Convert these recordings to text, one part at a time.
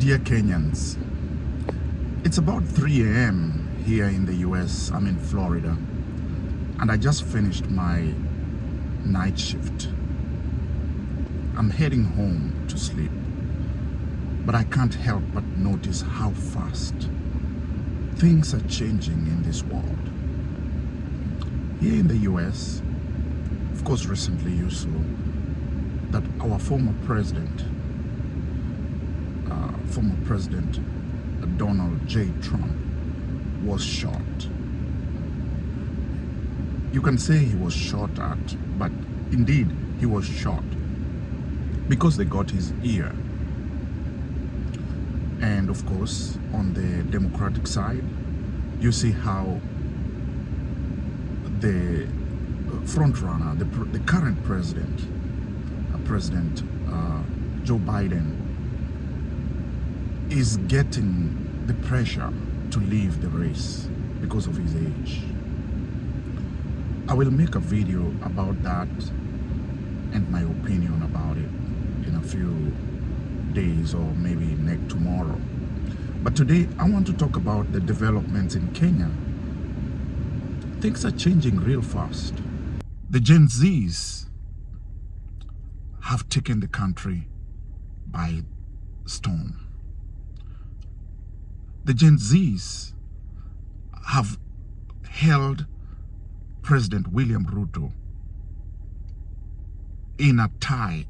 Dear Kenyans, it's about 3 a.m. here in the US. I'm in Florida, and I just finished my night shift. I'm heading home to sleep, but I can't help but notice how fast things are changing in this world. Here in the US, of course, recently you saw that our former president Donald J. Trump was shot. You can say he was shot at, but indeed he was shot because they got his ear. And of course, on the Democratic side, you see how the front runner, the current president, President Joe Biden, is getting the pressure to leave the race because of his age. I will make a video about that and my opinion about it in a few days or maybe next tomorrow. But today I want to talk about the developments in Kenya. Things are changing real fast. The Gen Zs have taken the country by storm. The Gen Zs have held President William Ruto in a tie,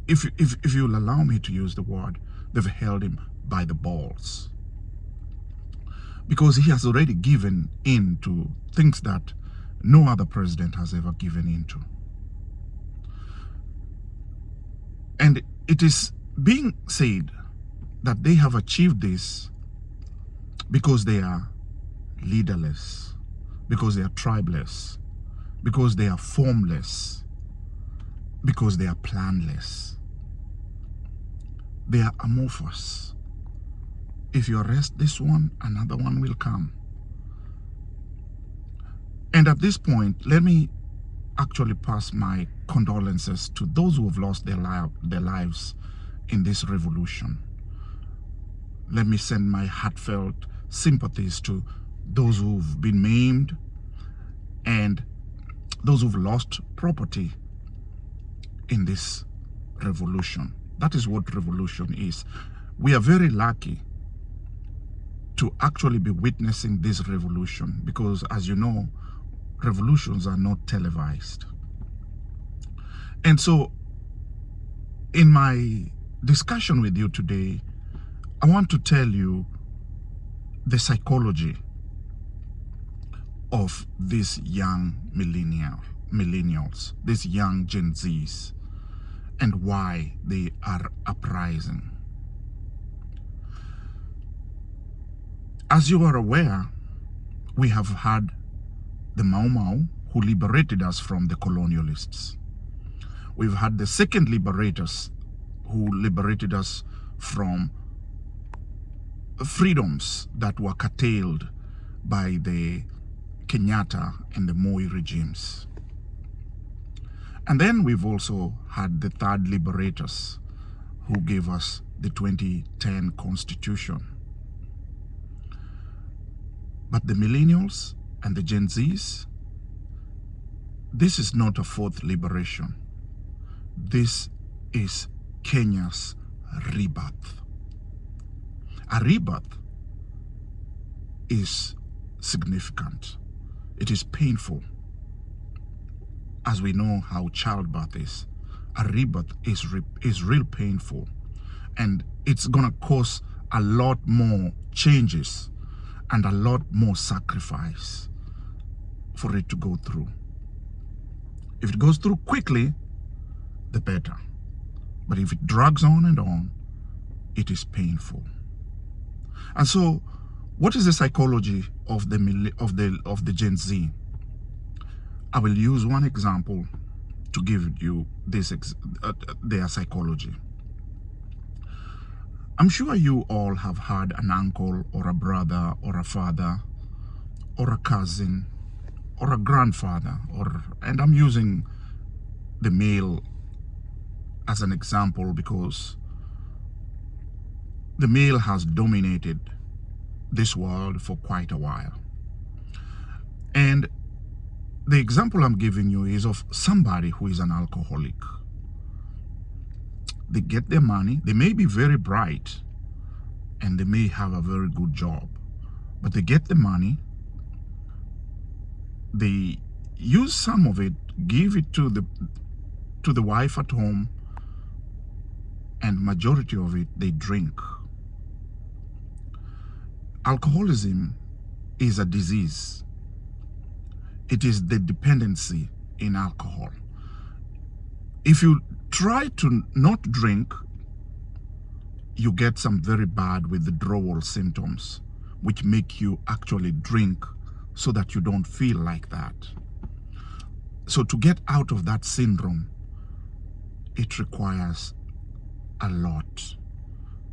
if you'll allow me to use the word, they've held him by the balls. Because he has already given in to things that no other president has ever given into. And it is being said that they have achieved this because they are leaderless, because they are tribeless, because they are formless, because they are planless. They are amorphous. If you arrest this one, another one will come. And at this point, let me actually pass my condolences to those who have lost their lives in this revolution. Let me send my heartfelt sympathies to those who've been maimed and those who've lost property in this revolution. That is what revolution is. We are very lucky to actually be witnessing this revolution because, as you know, revolutions are not televised. And so, in my discussion with you today, I want to tell you the psychology of these young millennials, these young Gen Zs, and why they are uprising. As you are aware, we have had the Mau Mau who liberated us from the colonialists. We've had the second liberators who liberated us from freedoms that were curtailed by the Kenyatta and the Moi regimes. And then we've also had the third liberators who gave us the 2010 Constitution. But the millennials and the Gen Zs, this is not a fourth liberation. This is Kenya's rebirth. A rebirth is significant. It is painful. As we know how childbirth is, a rebirth is real painful. And it's gonna cause a lot more changes and a lot more sacrifice for it to go through. If it goes through quickly, the better. But if it drags on and on, it is painful. And so, what is the psychology of the Gen Z? I will use one example to give you this their psychology. I'm sure you all have had an uncle or a brother or a father or a cousin or a grandfather, and I'm using the male as an example because the male has dominated this world for quite a while. And the example I'm giving you is of somebody who is an alcoholic. They get their money, they may be very bright, and they may have a very good job, but they get the money, they use some of it, give it to the wife at home, and majority of it they drink. Alcoholism is a disease. It is the dependency in alcohol. If you try to not drink, you get some very bad withdrawal symptoms, which make you actually drink so that you don't feel like that. So to get out of that syndrome, it requires a lot.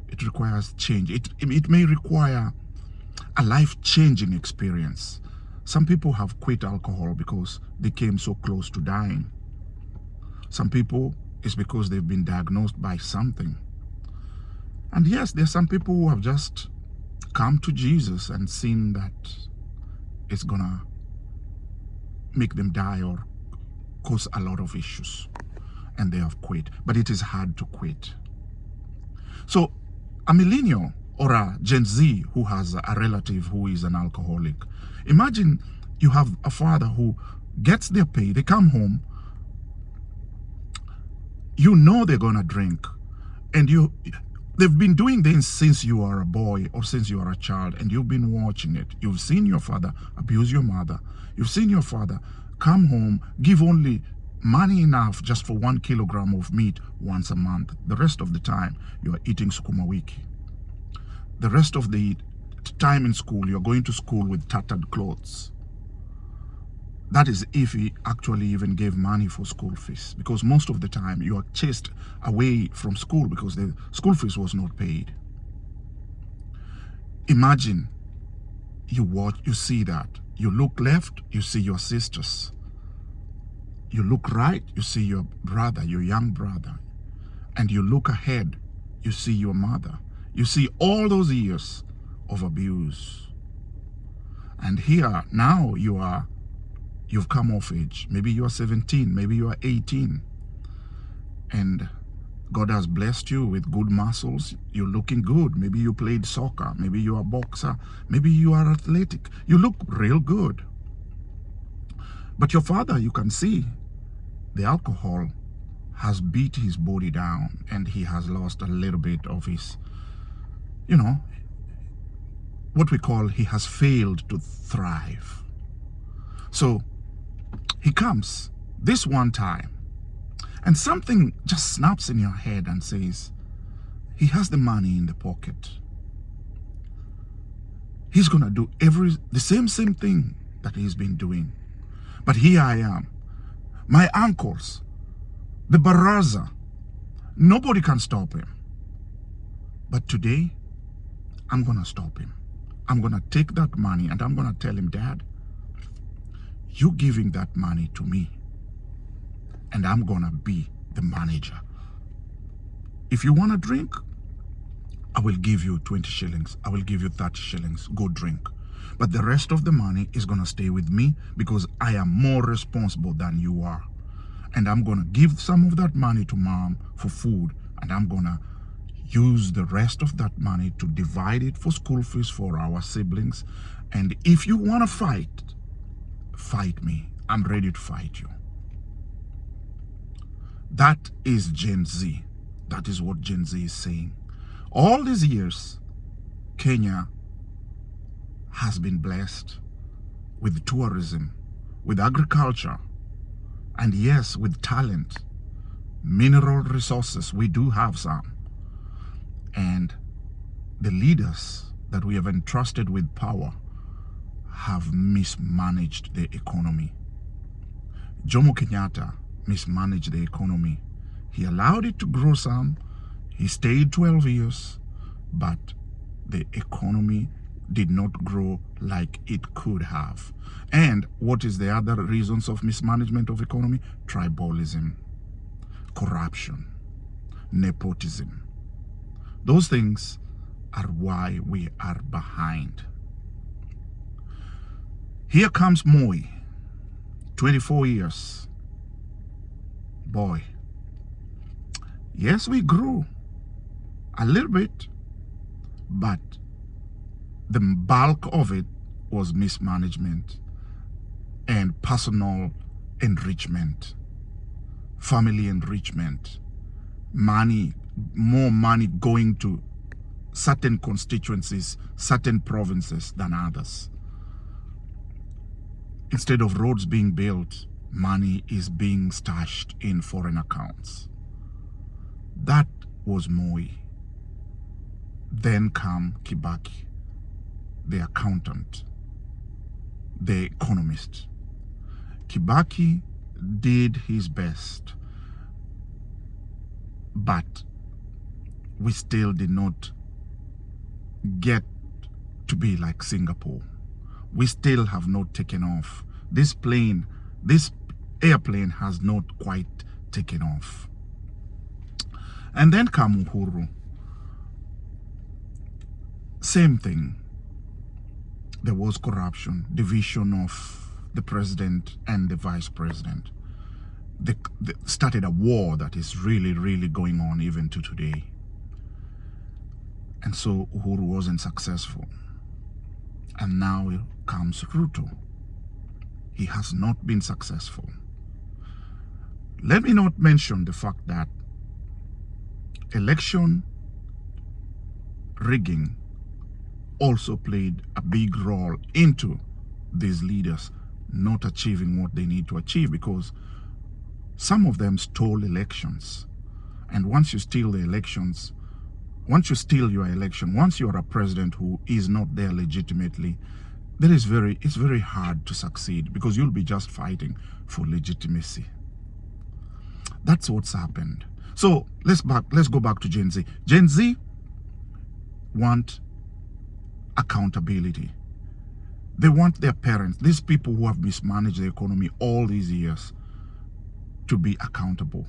It requires change. It may require a life-changing experience. Some people have quit alcohol because they came so close to dying. Some people, it's because they've been diagnosed by something. And yes, there are some people who have just come to Jesus and seen that it's gonna make them die or cause a lot of issues, and they have quit. But it is hard to quit. So a millennial or a Gen Z who has a relative who is an alcoholic, imagine you have a father who gets their pay, they come home, you know they're gonna drink, and they've been doing this since you are a boy or since you are a child, and you've been watching it. You've seen your father abuse your mother. You've seen your father come home, give only money enough just for 1 kilogram of meat once a month. The rest of the time, you are eating sukuma wiki. The rest of the time in school, you're going to school with tattered clothes. That is if he actually even gave money for school fees, because most of the time you are chased away from school because the school fees was not paid. Imagine you see that. You look left, you see your sisters. You look right, you see your brother, your young brother. And you look ahead, you see your mother. You see all those years of abuse. And here, now you've come of age. Maybe you are 17, maybe you are 18. And God has blessed you with good muscles. You're looking good. Maybe you played soccer. Maybe you are a boxer. Maybe you are athletic. You look real good. But your father, you can see, the alcohol has beat his body down, and he has lost a little bit of his, what we call, he has failed to thrive. So he comes this one time, and something just snaps in your head and says, he has the money in the pocket. He's gonna do the same thing that he's been doing. But here I am, my uncles, the Baraza, nobody can stop him. But today, I'm gonna stop him. I'm gonna take that money and I'm gonna tell him, Dad, you giving that money to me, and I'm gonna be the manager. If you wanna drink, I will give you 20 shillings. I will give you 30 shillings. Go drink. But the rest of the money is gonna stay with me because I am more responsible than you are. And I'm gonna give some of that money to Mom for food, and I'm gonna use the rest of that money to divide it for school fees for our siblings. And if you wanna fight me. I'm ready to fight you. That is Gen Z. That is what Gen Z is saying. All these years, Kenya has been blessed with tourism, with agriculture, and yes, with talent, mineral resources. We do have some. And the leaders that we have entrusted with power have mismanaged the economy. Jomo Kenyatta mismanaged the economy. He allowed it to grow some. He stayed 12 years, but the economy did not grow like it could have. And what is the other reasons of mismanagement of economy? Tribalism, corruption, nepotism. Those things are why we are behind. Here comes Moi, 24 years. Boy, yes, we grew a little bit, but the bulk of it was mismanagement and personal enrichment, family enrichment, money, more money going to certain constituencies, certain provinces than others. Instead of roads being built, money is being stashed in foreign accounts. That was Moi. Then come Kibaki, the accountant, the economist. Kibaki did his best, but we still did not get to be like Singapore. We still have not taken off. This airplane has not quite taken off. And then come Uhuru. Same thing. There was corruption, division of the president and the vice president. They started a war that is really, really going on even to today. And so Uhuru wasn't successful. And now comes Ruto. He has not been successful. Let me not mention the fact that election rigging also played a big role into these leaders not achieving what they need to achieve, because some of them stole elections. And once you steal the elections, once you steal your election, once you're a president who is not there legitimately, it's very hard to succeed, because you'll be just fighting for legitimacy. That's what's happened. So let's go back to Gen Z. Gen Z want accountability. They want their parents, these people who have mismanaged the economy all these years, to be accountable,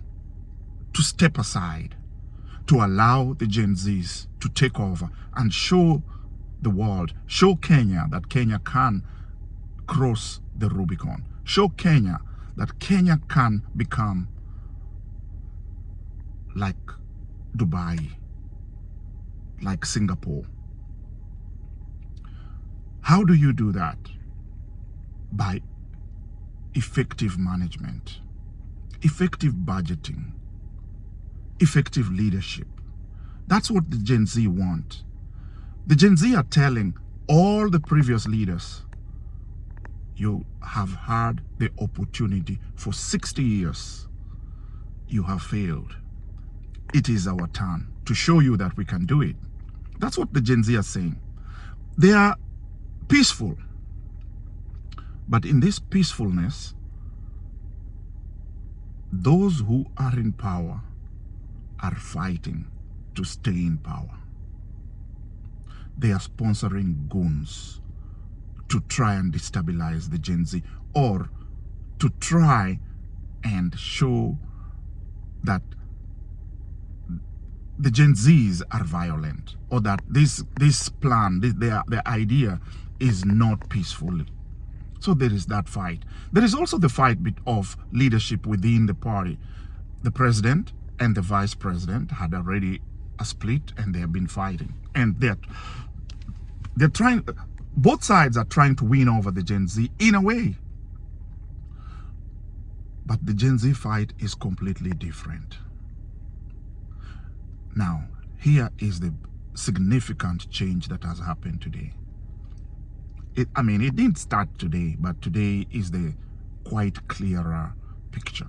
to step aside, to allow the Gen Zs to take over and show the world, show Kenya that Kenya can cross the Rubicon, show Kenya that Kenya can become like Dubai, like Singapore. How do you do that? By effective management, effective budgeting, effective leadership. That's what the Gen Z want. The Gen Z are telling all the previous leaders, you have had the opportunity for 60 years. You have failed. It is our turn to show you that we can do it. That's what the Gen Z are saying. They are peaceful. But in this peacefulness, those who are in power are fighting to stay in power. They are sponsoring goons to try and destabilize the Gen Z, or to try and show that the Gen Zs are violent, or that this plan, their idea is not peaceful. So there is that fight. There is also the fight of leadership within the party. The president and the vice president had already a split, and they have been fighting. And they're trying, both sides are trying to win over the Gen Z in a way. But the Gen Z fight is completely different. Now, here is the significant change that has happened today. It didn't start today, but today is the quite clearer picture.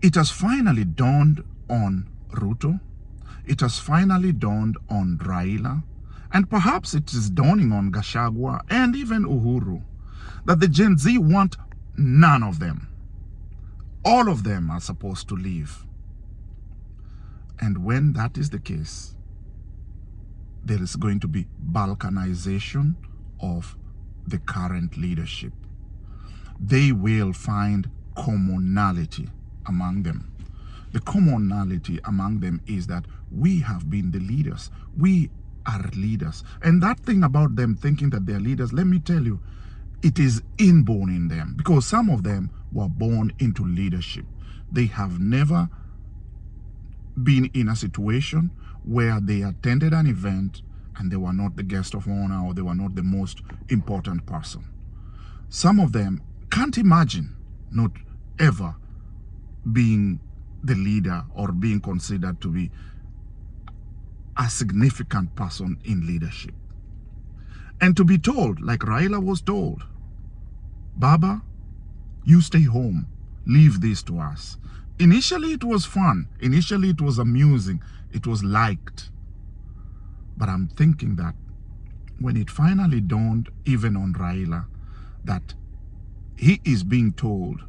It has finally dawned on Ruto. It has finally dawned on Raila. And perhaps it is dawning on Gachagua and even Uhuru that the Gen Z want none of them. All of them are supposed to leave. And when that is the case, there is going to be balkanization of the current leadership. They will find commonality among them. The commonality among them is that we have been the leaders. We are leaders. And that thing about them thinking that they're leaders, let me tell you, it is inborn in them, because some of them were born into leadership. They have never been in a situation where they attended an event and they were not the guest of honor, or they were not the most important person. Some of them can't imagine not ever being the leader or being considered to be a significant person in leadership. And to be told, like Raila was told, Baba, you stay home, leave this to us. Initially it was fun, initially it was amusing, it was liked. But I'm thinking that when it finally dawned even on Raila that he is being told,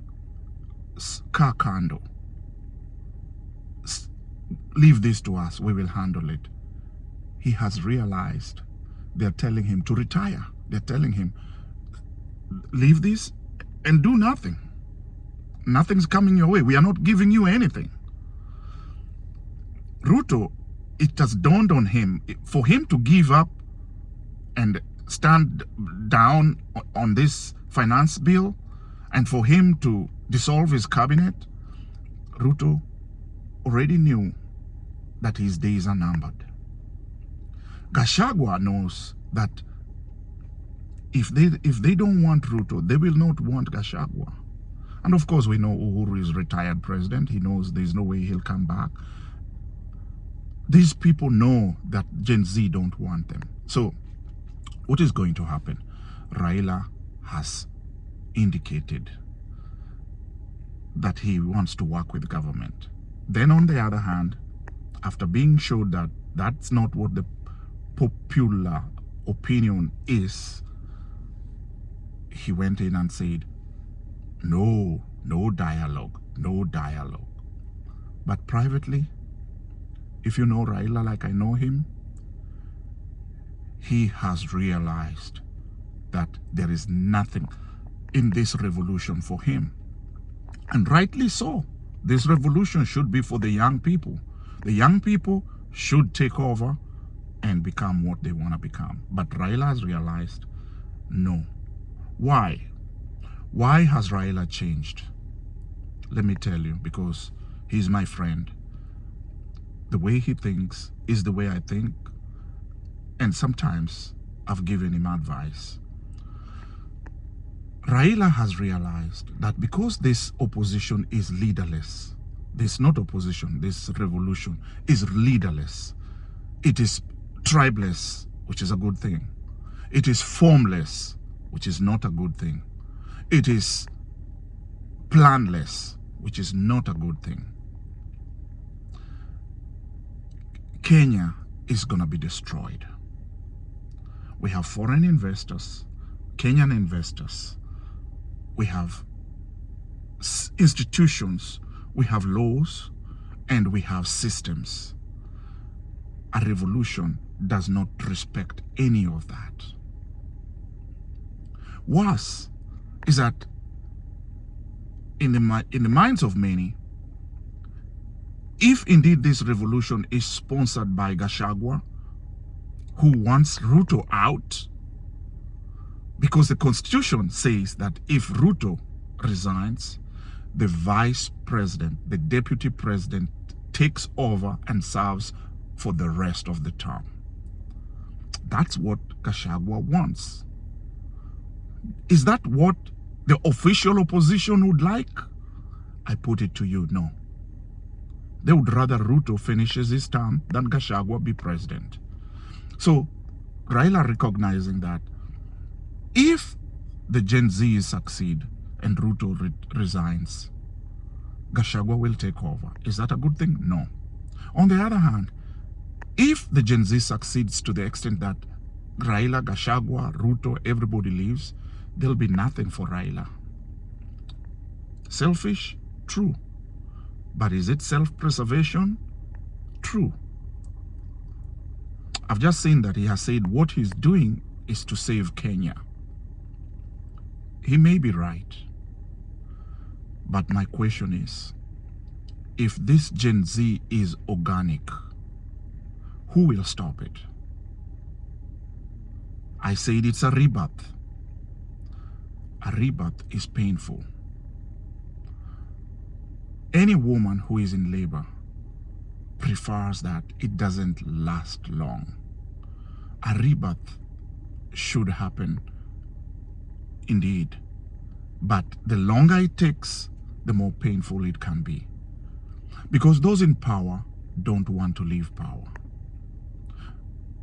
Kakando, leave this to us, we will handle it. He has realized they're telling him to retire. They're telling him, leave this and do nothing. Nothing's coming your way. We are not giving you anything. Ruto, it has dawned on him, for him to give up and stand down on this finance bill, and for him to dissolve his cabinet, Ruto already knew that his days are numbered. Gachagua knows that if they don't want Ruto, they will not want Gachagua. And of course, we know Uhuru is retired president. He knows there's no way he'll come back. These people know that Gen Z don't want them. So what is going to happen? Raila has indicated that he wants to work with government. Then on the other hand, after being showed that that's not what the popular opinion is, he went in and said, no dialogue, no dialogue. But privately, if you know Raila like I know him, he has realized that there is nothing in this revolution for him. And rightly so. This revolution should be for the young people. The young people should take over and become what they want to become. But Raila has realized, no. Why? Why has Raila changed? Let me tell you, because he's my friend. The way he thinks is the way I think. And sometimes I've given him advice. Raila has realized that because this opposition is leaderless, this not opposition, this revolution is leaderless. It is tribeless, which is a good thing. It is formless, which is not a good thing. It is planless, which is not a good thing. Kenya is going to be destroyed. We have foreign investors, Kenyan investors. We have institutions, we have laws, and we have systems. A revolution does not respect any of that. Worse is that in the minds of many, if indeed this revolution is sponsored by Gachagua, who wants Ruto out, because the constitution says that if Ruto resigns, the vice president, the deputy president, takes over and serves for the rest of the term. That's what Gachagua wants. Is that what the official opposition would like? I put it to you, no. They would rather Ruto finishes his term than Gachagua be president. So Raila recognizing that if the Gen Zs succeed and Ruto resigns, Gachagua will take over. Is that a good thing? No. On the other hand, if the Gen Z succeeds to the extent that Raila, Gachagua, Ruto, everybody leaves, there'll be nothing for Raila. Selfish? True. But is it self-preservation? True. I've just seen that he has said what he's doing is to save Kenya. He may be right. But my question is, if this Gen Z is organic, who will stop it? I said it's a rebirth. A rebirth is painful. Any woman who is in labor prefers that it doesn't last long. A rebirth should happen indeed, but the longer it takes, the more painful it can be, because those in power don't want to leave power.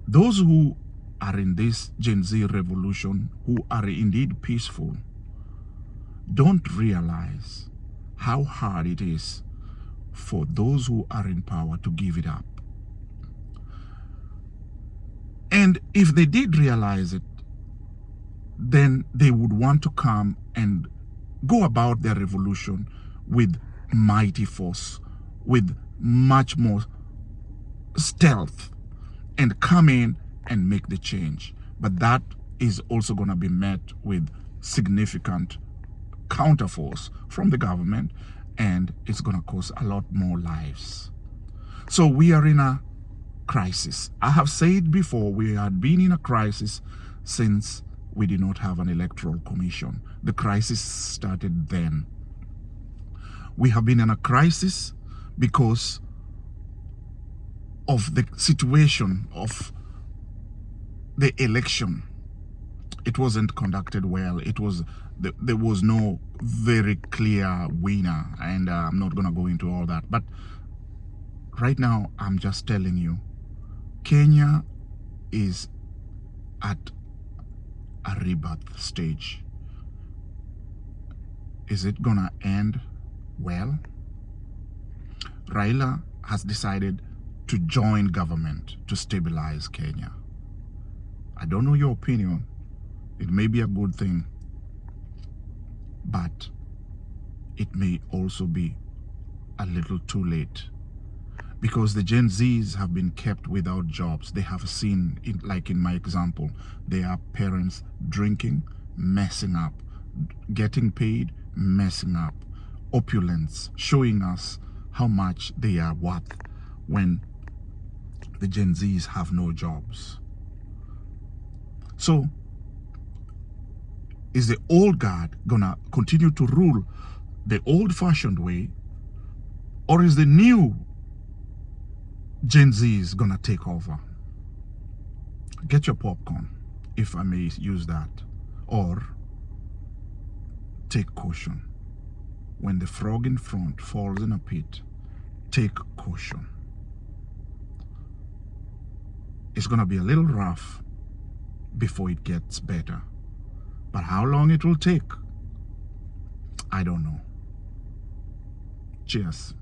Those who are in this Gen Z revolution, who are indeed peaceful, don't realize how hard it is for those who are in power to give it up. And if they did realize it, then they would want to come and go about their revolution with mighty force, with much more stealth, and come in and make the change. But that is also going to be met with significant counterforce from the government, and it's going to cost a lot more lives. So we are in a crisis. I have said before, we had been in a crisis since we did not have an electoral commission. The crisis started then. We have been in a crisis because of the situation of the election. It wasn't conducted well. There was no very clear winner, and I'm not going to go into all that. But right now, I'm just telling you, Kenya is at a rebirth stage. Is it going to end well? Raila has decided to join government to stabilize Kenya. I don't know your opinion. It may be a good thing, but it may also be a little too late, because the Gen Zs have been kept without jobs. They have seen it, like in my example, their parents drinking, messing up, getting paid, messing up, opulence, showing us how much they are worth when the Gen Zs have no jobs. So, is the old guard gonna continue to rule the old-fashioned way, or is the new Gen Zs gonna take over? Get your popcorn, if I may use that, or take caution. When the frog in front falls in a pit, take caution. It's gonna be a little rough before it gets better. But how long it will take, I don't know. Cheers.